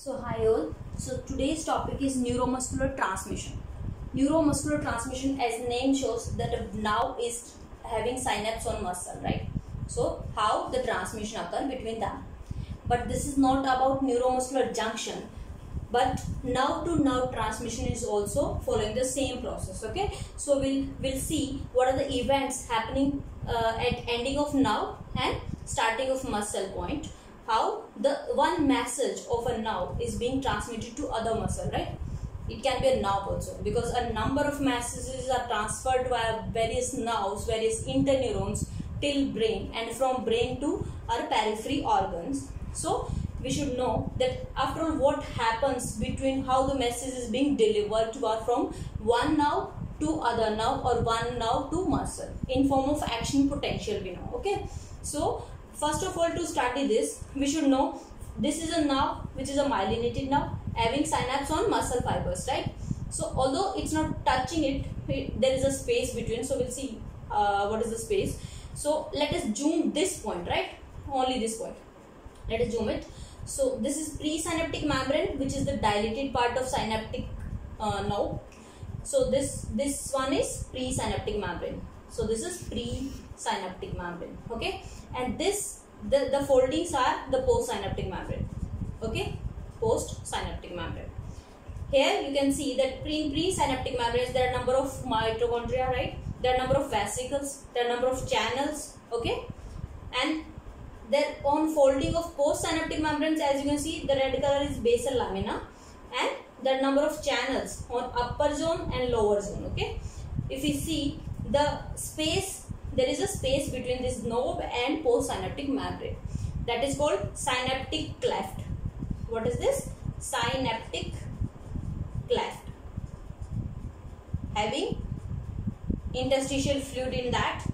So hi all. So today's topic is neuromuscular transmission. Neuromuscular transmission, as name shows, that a nerve is having synapse on muscle, right? So how the transmission occur between them. But this is not about neuromuscular junction, but nerve to nerve transmission is also following the same process. Okay, so we'll see what are the events happening at ending of nerve and starting of muscle point. How the one message of a nerve is being transmitted to other muscle, right? It can be a nerve also, because a number of messages are transferred via various nerves, various interneurons till brain, and from brain to our periphery organs. So we should know that after all, what happens between how the message is being delivered from one nerve to other nerve, or one nerve to muscle, in form of action potential, we know. Okay, so first of all, to study this, we should know this is a nerve which is a myelinated nerve having synapse on muscle fibers, right? So although it's not touching it, there is a space between. So we'll see what is the space. So let us zoom this point, right? Only this point. Let us zoom it. So this is presynaptic membrane, which is the dilated part of synaptic nerve. So this one is presynaptic membrane. So this is presynaptic membrane. Okay, and this the foldings are the postsynaptic membrane. Okay, postsynaptic membrane. Here you can see that presynaptic membranes, there are number of mitochondria, right? There are number of vesicles, there are number of channels. Okay, and then on folding of postsynaptic membranes, as you can see, the red color is basal lamina, and there are number of channels on upper zone and lower zone. Okay, if we see the space, there is a space between this knob and postsynaptic membrane, that is called synaptic cleft. What is this? Synaptic cleft, having interstitial fluid in that,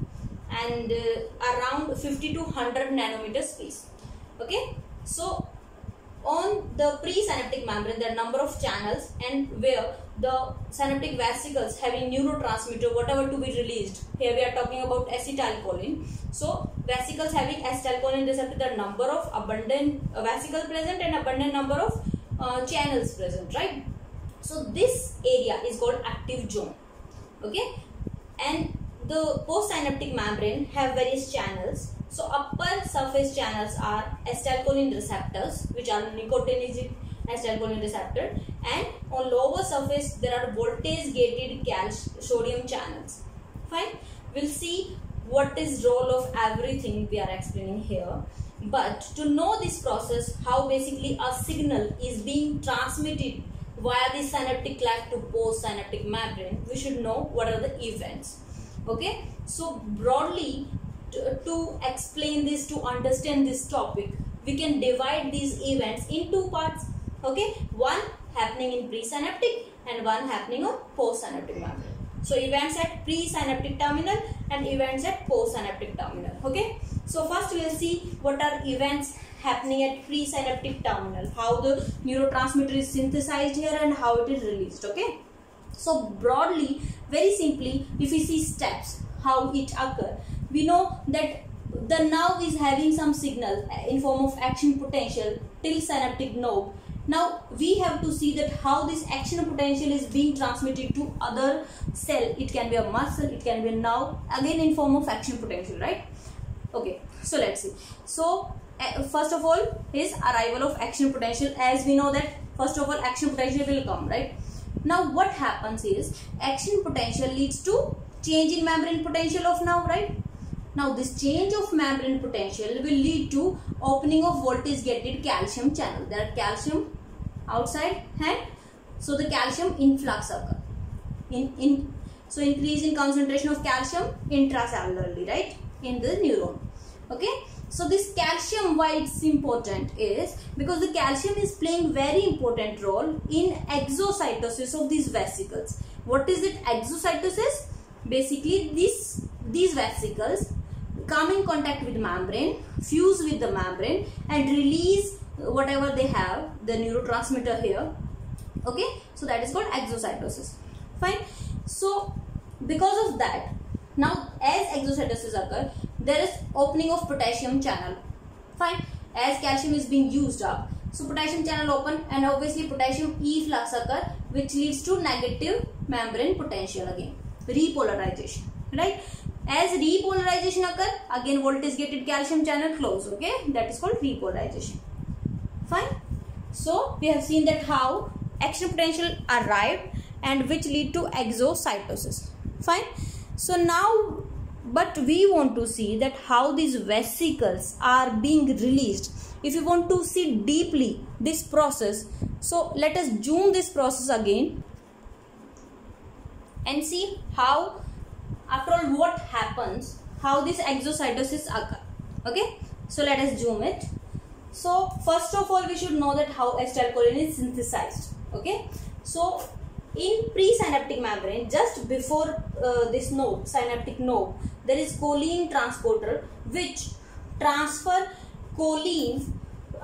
and around 50 to 100 nanometer space. Okay, so on the presynaptic membrane, there are number of channels, and where the synaptic vesicles having neurotransmitter, whatever to be released. Here we are talking about acetylcholine. So vesicles having acetylcholine receptor, the number of abundant vesicles present and abundant number of channels present, right? So this area is called active zone. Okay, and the postsynaptic membrane have various channels. So upper surface channels are acetylcholine receptors, which are nicotinic acetylcholine receptor, and on lower surface there are voltage gated sodium channels. Fine, we'll see what is role of everything we are explaining here. But to know this process, how basically a signal is being transmitted via the synaptic cleft to postsynaptic membrane, we should know what are the events. Okay, so broadly, to explain this, to understand this topic, we can divide these events in two parts. Okay, one happening in presynaptic and one happening on postsynaptic membrane. So events at presynaptic terminal and events at postsynaptic terminal. Okay, so first we will see what are events happening at presynaptic terminal, how the neurotransmitter is synthesized here and how it is released. Okay, so broadly, very simply, if we see steps how it occur, we know that the nerve is having some signal in form of action potential till synaptic node. Now we have to see that how this action potential is being transmitted to other cell. It can be a muscle, it can be a nerve, again in form of action potential, right? Okay, so let's see. So first of all is arrival of action potential. As we know that first of all action potential will come, right? Now what happens is action potential leads to change in membrane potential of nerve, right? Now this change of membrane potential will lead to opening of voltage gated calcium channel. There are calcium outside, and so the calcium influx occur. So increase in concentration of calcium intracellularly, right, in the neuron. Okay, so this calcium, why it's important is because the calcium is playing very important role in exocytosis of these vesicles. What is it, exocytosis? Basically these vesicles come in contact with membrane, fuse with the membrane, and release whatever they have, the neurotransmitter here. Okay, so that is called exocytosis. Fine. So because of that, now as exocytosis occur, there is opening of potassium channel. Fine, as calcium is being used up, So potassium channel open, and obviously potassium efflux occur, which leads to negative membrane potential again, repolarization, right? As repolarization occur, again voltage gated calcium channel close, okay? That is called repolarization. Fine. So we have seen that how external potential arrived and which lead to exocytosis. Fine. So now, but we want to see that how these vesicles are being released. If you want to see deeply this process, so let us zoom this process again and see how, after all, what happens, how this exocytosis occur. Okay, so let us zoom it. So first of all, we should know that how acetylcholine is synthesized. Okay, so in presynaptic membrane, just before this node, synaptic node, there is choline transporter which transfer choline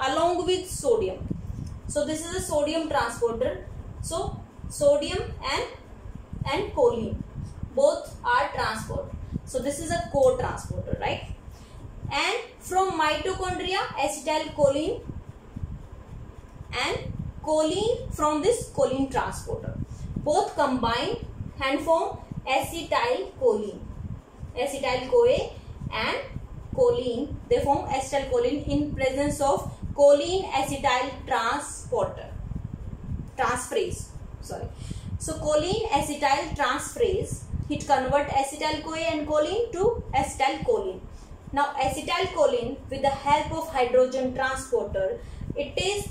along with sodium. So this is a sodium transporter. So sodium and choline both are transported. So this is a co-transporter, right? And from mitochondria, acetylcholine and choline from this choline transporter both combine and form acetylcholine. Acetyl-CoA and choline, they form acetylcholine in presence of choline acetyl transferase. Sorry. So choline acetyl transferase, it convert acetyl-CoA and choline to acetylcholine. Now acetylcholine, with the help of hydrogen transporter, it is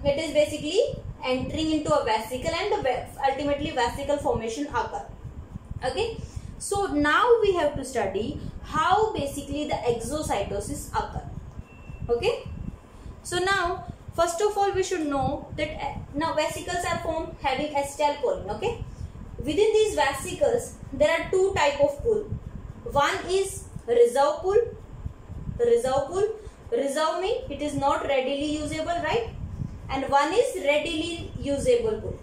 basically entering into a vesicle, and ultimately vesicle formation occur. Okay. So now we have to study how basically the exocytosis occur. Okay. So now, first of all, we should know that now vesicles are formed having acetylcholine. Okay. Within these vesicles, there are two type of pool. One is reserve pool. Reserve means it is not readily usable, right? And one is readily usable pool.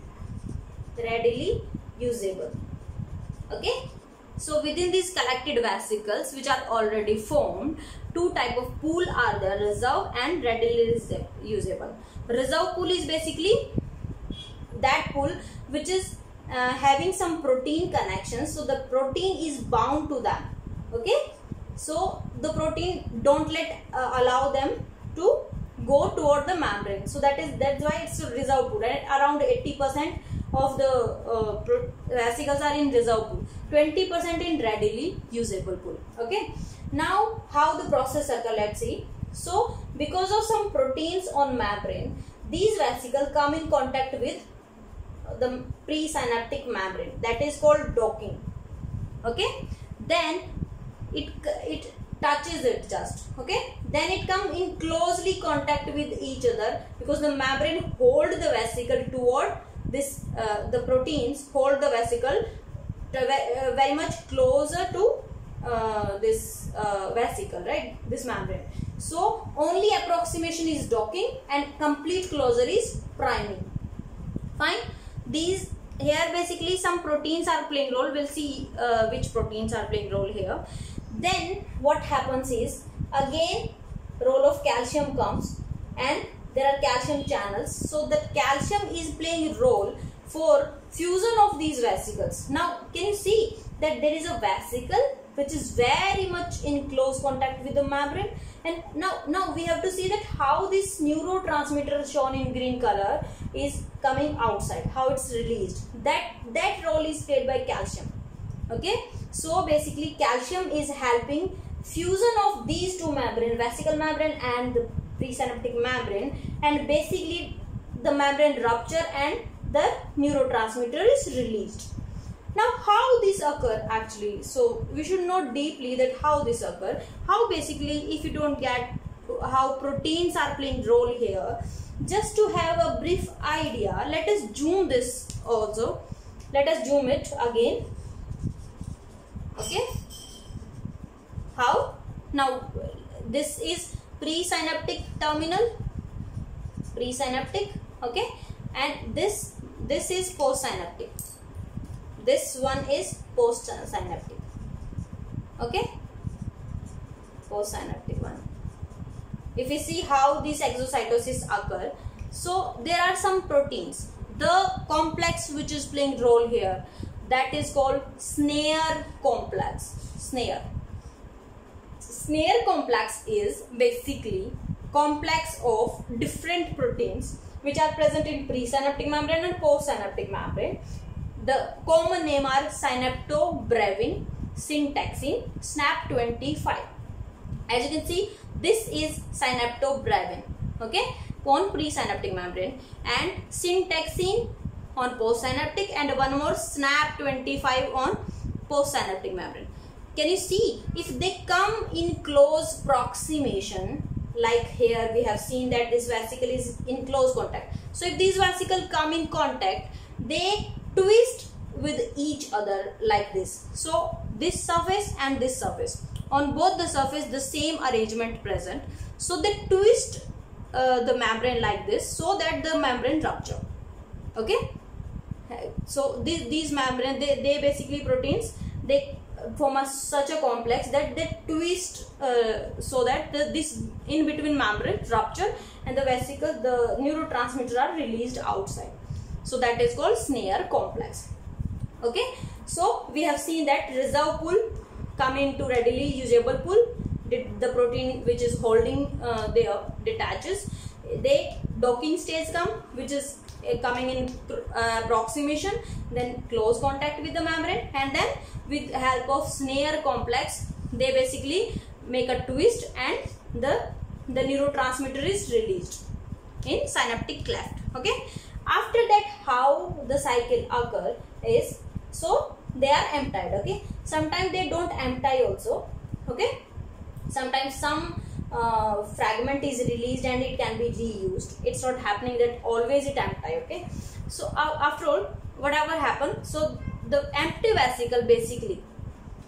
Readily usable. Okay. So within these collected vesicles which are already formed, two type of pool are there, reserve and readily usable. Reserve pool is basically that pool which is having some protein connections, so the protein is bound to them. Okay, so the protein don't allow them to go toward the membrane, so that's why it's a reserve pool, right? Around 80% of the vesicles are in reserve pool, 20% in readily usable pool. Okay, now how the process occur, let's see. So because of some proteins on membrane, these vesicles come in contact with the presynaptic membrane, that is called docking. Okay, then it touches it just, okay, then it come in closely contact with each other, because the membrane hold the vesicle toward this, the proteins hold the vesicle very much closer to this vesicle, right, this membrane. So only approximation is docking and complete closure is priming. Fine. These here basically some proteins are playing role. We'll see which proteins are playing role here. Then what happens is, again role of calcium comes, and there are calcium channels. So that calcium is playing role for fusion of these vesicles. Now can you see that there is a vesicle which is very much in close contact with the membrane, and now we have to see that how this neurotransmitter shown in green color is coming outside, how it's released. That role is played by calcium. Okay, so basically calcium is helping fusion of these two membrane, vesicle membrane and the presynaptic membrane, and basically the membrane rupture and the neurotransmitter is released. Now how this occur actually, so we should know deeply that how this occur, how basically, if you don't get how proteins are playing role here, just to have a brief idea, let us zoom this also, let us zoom it again. Okay, how now this is presynaptic terminal, presynaptic, okay, and this is postsynaptic. This one is postsynaptic. Okay, postsynaptic one. if we see how this exocytosis occur, so there are some proteins. The complex which is playing role here, that is called snare complex. Snare complex is basically complex of different proteins which are present in presynaptic membrane and postsynaptic membrane. The common name are synaptobrevin, syntaxin, SNAP25. As you can see, this is synaptobrevin, okay, on presynaptic membrane, and syntaxin on postsynaptic, and one more SNAP25 on postsynaptic membrane. Can you see, if they come in close approximation, like here we have seen that this vesicle is in close contact. So if these vesicles come in contact, they twist with each other like this. So this surface and this surface, on both the surface the same arrangement present. So they twist the membrane like this, so that the membrane rupture. Okay. So these membrane, they basically proteins, they form such a complex that they twist so that this in between membrane rupture and the vesicle, the neurotransmitters are released outside. So that is called snare complex. Okay. So we have seen that reserve pool come into readily usable pool. The protein which is holding there detaches. The docking stage come, which is coming in approximation, then close contact with the membrane, and then with help of snare complex they basically make a twist and the neurotransmitter is released in synaptic cleft. Okay. After that, how the cycle occur is, so they are emptied. Okay. Sometimes they don't empty also. Okay. Sometimes some fragment is released and it can be reused. It's not happening that always it empty. Okay. So after all, whatever happens, so the empty vesicle basically,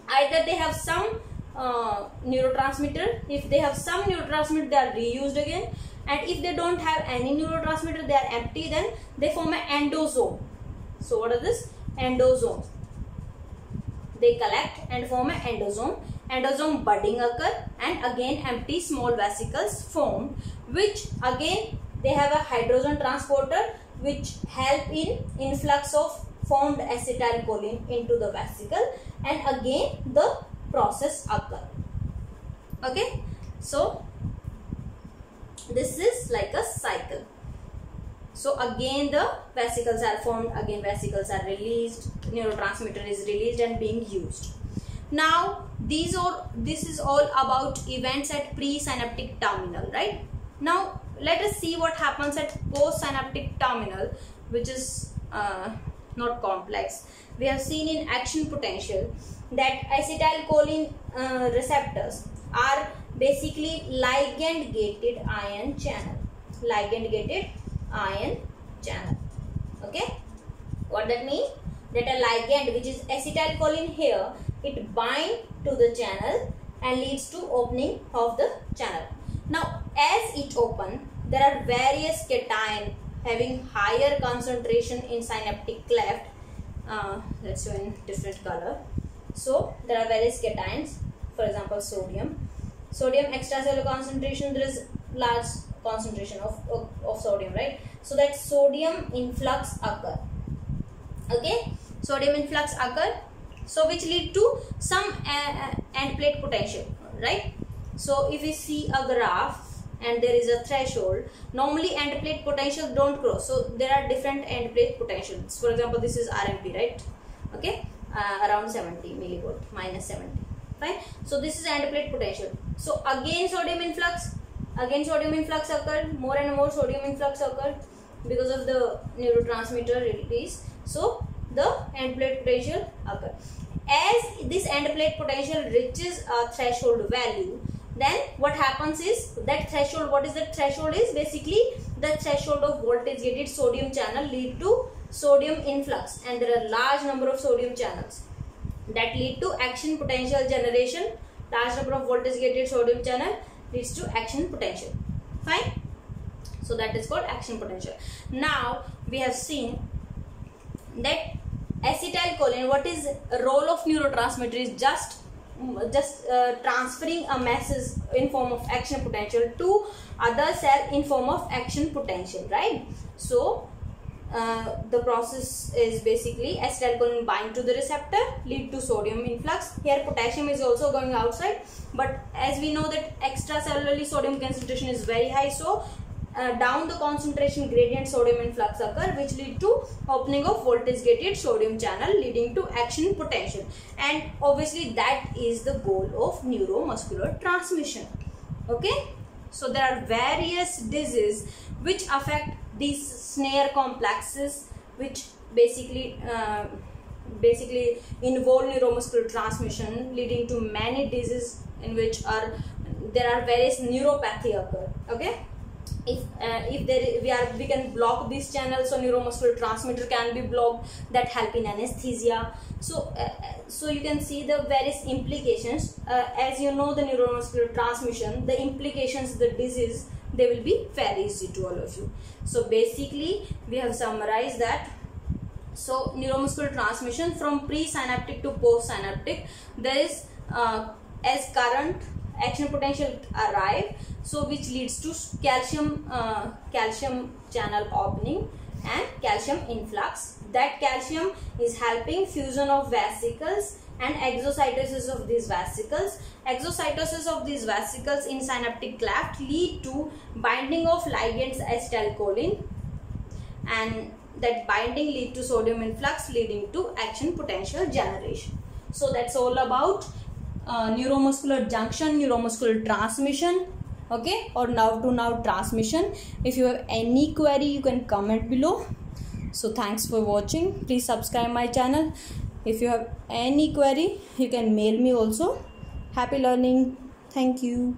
either they have some neurotransmitter. If they have some neurotransmitter, they are reused again, and if they don't have any neurotransmitter, they are empty, then they form an endosome. So what is this? Endosome. They collect and form an endosome. Endosome budding occur, and again empty small vesicles form, which again they have a hydrogen transporter which help in influx of formed acetylcholine into the vesicle, and again the process occur. Okay. So this is like a cycle. So again the vesicles are formed, again vesicles are released, neurotransmitter is released and being used. Now this is all about events at presynaptic terminal, right? Now let us see what happens at postsynaptic terminal, which is not complex. We have seen in action potential that acetylcholine receptors are basically ligand gated ion channel. Ligand gated ion channel. Okay. What that means? That a ligand, which is acetylcholine here, it binds to the channel and leads to opening of the channel. Now as it open, there are various cation having higher concentration in synaptic cleft. Let's show in different color. So there are various cations, for example sodium. Sodium extracellular concentration, there is large concentration of sodium, right? So that sodium influx occur. Okay. Sodium influx occur, so which lead to some end plate potential, right? So if we see a graph and there is a threshold, normally end plate potential don't cross. So there are different end plate potentials. For example, this is RMP, right? Okay. Around 70 millivolt, minus 70, right? So this is end plate potential. So again sodium influx occurred, more and more sodium influx occurred because of the neurotransmitter release. So the end plate potential occur. As this end plate potential reaches a threshold value, then what happens is that threshold, what is that threshold is basically the threshold of voltage gated sodium channel lead to sodium influx, and there are large number of sodium channels that lead to action potential generation. Large number of voltage gated sodium channel leads to action potential. Fine. So that is called action potential. Now we have seen that acetylcholine, what is role of neurotransmitter is just transferring a message in form of action potential to other cell in form of action potential, right? So the process is basically acetylcholine bind to the receptor, lead to sodium influx. Here potassium is also going outside, but as we know that extracellularly sodium concentration is very high, so down the concentration gradient sodium influx occur, which lead to opening of voltage gated sodium channel leading to action potential, and obviously that is the goal of neuromuscular transmission. Okay, so there are various diseases which affect these snare complexes, which basically involve neuromuscular transmission, leading to many diseases in which there are various neuropathy occur. Okay, if we can block these channels, so neuromuscular transmitter can be blocked, that help in anesthesia. So so you can see the various implications. As you know, the neuromuscular transmission, the implications, the disease, they will be very easy to all of you. So basically we have summarized that. So neuromuscular transmission from presynaptic to postsynaptic, there is as current action potential arrive, so which leads to calcium channel opening and calcium influx. That calcium is helping fusion of vesicles and exocytosis of these vesicles. Exocytosis of these vesicles in synaptic cleft lead to binding of ligands acetylcholine, and that binding lead to sodium influx, leading to action potential generation. So that's all about neuromuscular junction, neuromuscular transmission, okay, or nerve to nerve transmission. If you have any query, you can comment below. So thanks for watching. Please subscribe my channel. If you have any query, you can mail me also. Happy learning. Thank you.